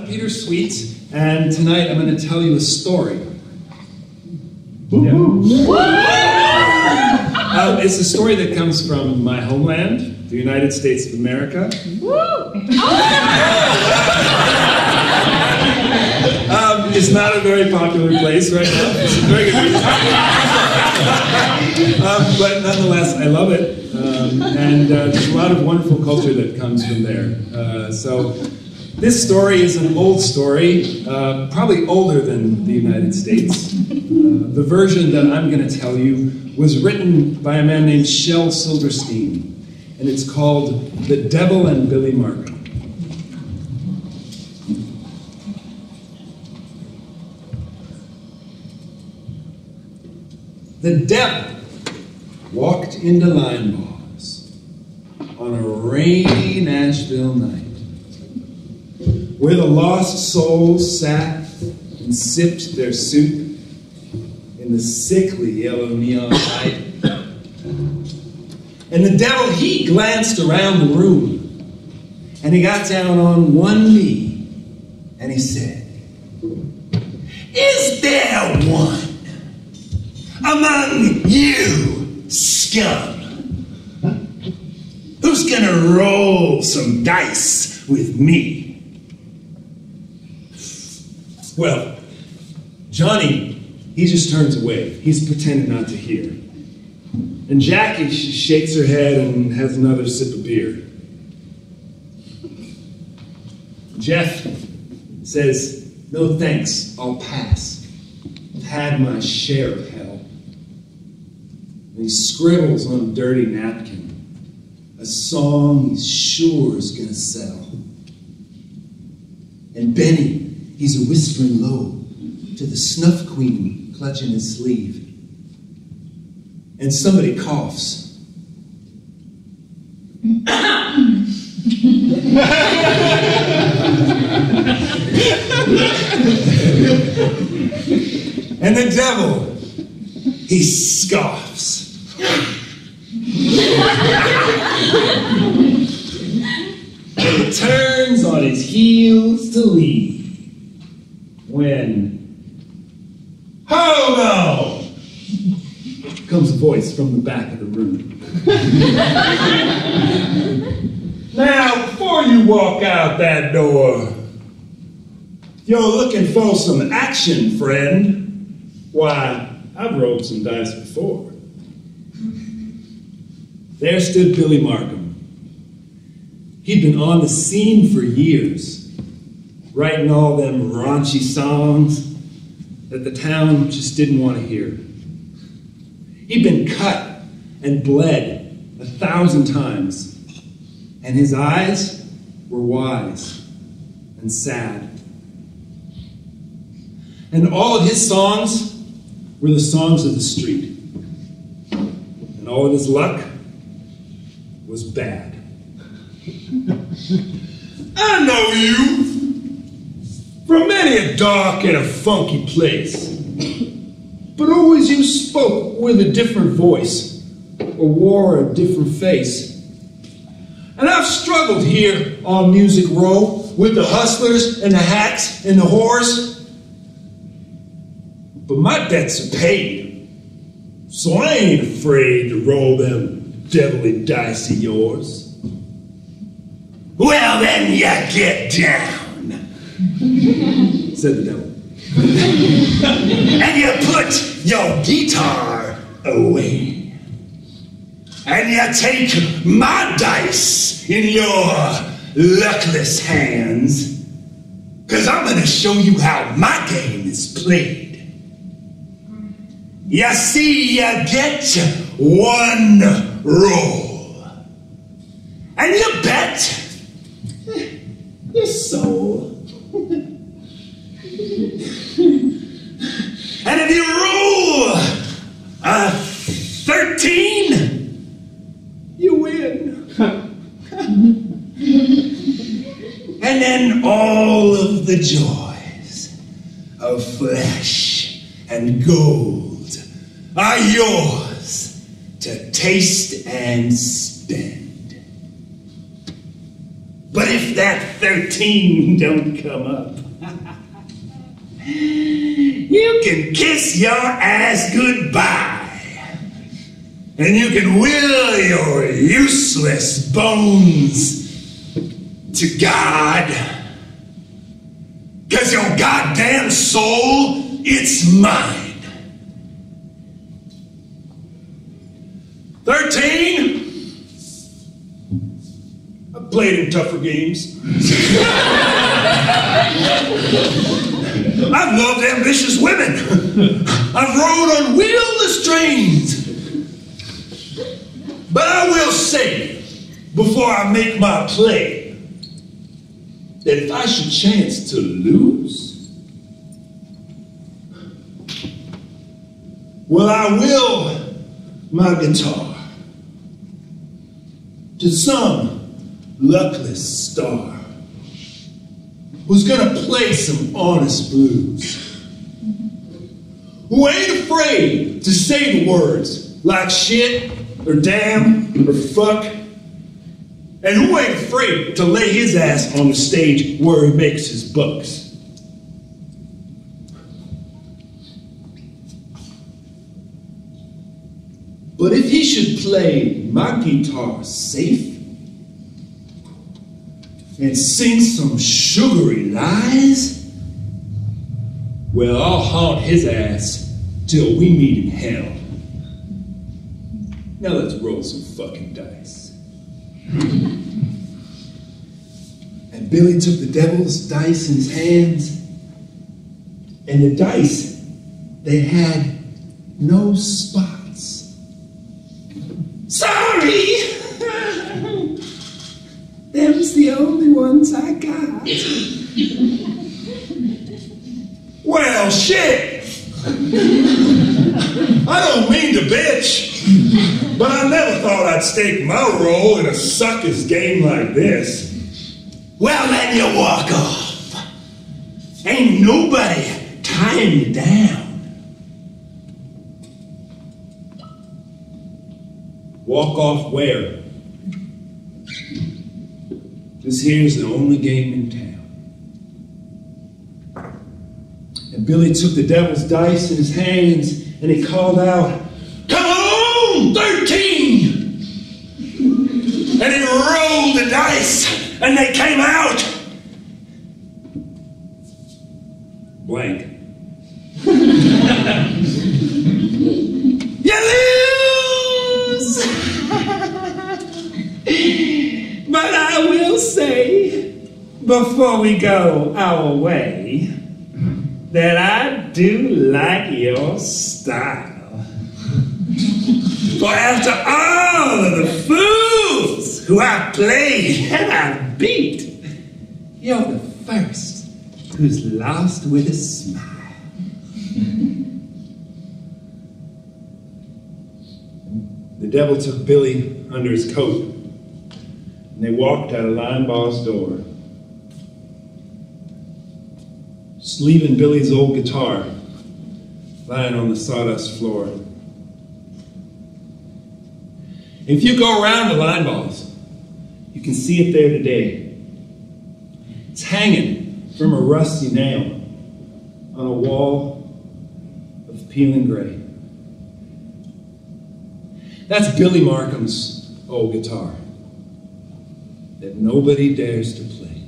I'm Peter Sweet, and tonight I'm going to tell you a story. It's a story that comes from my homeland, the United States of America. It's not a very popular place right now. It's a very good reason. But nonetheless, I love it. And there's a lot of wonderful culture that comes from there. So this story is an old story, probably older than the United States. The version that I'm going to tell you was written by a man named Shel Silverstein, and it's called The Devil and Billy Markham. The devil walked into Line Bars on a rainy Nashville night, where the lost souls sat and sipped their soup in the sickly yellow neon light. And the devil, he glanced around the room, and he got down on one knee, and he said, "Is there one among you scum who's gonna roll some dice with me?" Well, Johnny, he just turns away. He's pretending not to hear. And Jackie, she shakes her head and has another sip of beer. Jeff says, "No thanks, I'll pass. I've had my share of hell." And he scribbles on a dirty napkin a song he's sure is gonna sell. And Benny, he's a whispering low to the snuff queen clutching his sleeve. And somebody coughs. And the devil, he scoffs. And he turns on his heels to leave. When, "Hold on!" comes a voice from the back of the room. "Now, before you walk out that door, if you're looking for some action, friend, why, I've rolled some dice before." There stood Billy Markham. He'd been on the scene for years, writing all them raunchy songs that the town just didn't want to hear. He'd been cut and bled 1,000 times, and his eyes were wise and sad. And all of his songs were the songs of the street. And all of his luck was bad. "I know you from many a dark and a funky place, but always you spoke with a different voice or wore a different face. And I've struggled here on Music Row with the hustlers and the hacks and the whores, but my debts are paid, so I ain't afraid to roll them devilly dice of yours." "Well, then you get down," said the devil. "And you put your guitar away. And you take my dice in your luckless hands, 'cause I'm gonna show you how my game is played. You see, you get one roll, and you bet your soul. And if you roll a 13, you win. And then all of the joys of flesh and gold are yours to taste and spend." But if that 13 don't come up, you can kiss your ass goodbye. And you can will your useless bones to God. 'Cause your goddamn soul, it's mine. 13? I've played in tougher games. I've loved ambitious women. I've rode on wheelless trains. But I will say, before I make my play, that if I should chance to lose, well, I will my guitar to some luckless star who's gonna play some honest blues, who ain't afraid to say the words like shit or damn or fuck, and who ain't afraid to lay his ass on the stage where he makes his bucks. But if he should play my guitar safe and sing some sugary lies, well, I'll haunt his ass till we meet in hell. Now let's roll some fucking dice. And Billy took the devil's dice in his hands, and the dice, they had no spots. Sorry! Them's the only ones I got. Well, shit! I don't mean to bitch, but I never thought I'd stake my role in a sucker's game like this. Well, then you walk off. Ain't nobody tying you down. Walk off where? This here's the only game in town. And Billy took the devil's dice in his hands and he called out, "Come on, 13! And he rolled the dice and they came out blank. You lose! But I will say, before we go our way, that I do like your style. For after all of the fools who I played and I beat, you're the first who's lost with a smile." The devil took Billy under his coat, and they walked out of Linebaugh's door, just leaving Billy's old guitar lying on the sawdust floor. If you go around the Linebaugh's, you can see it there today. It's hanging from a rusty nail on a wall of peeling gray. That's Billy Markham's old guitar that nobody dares to play.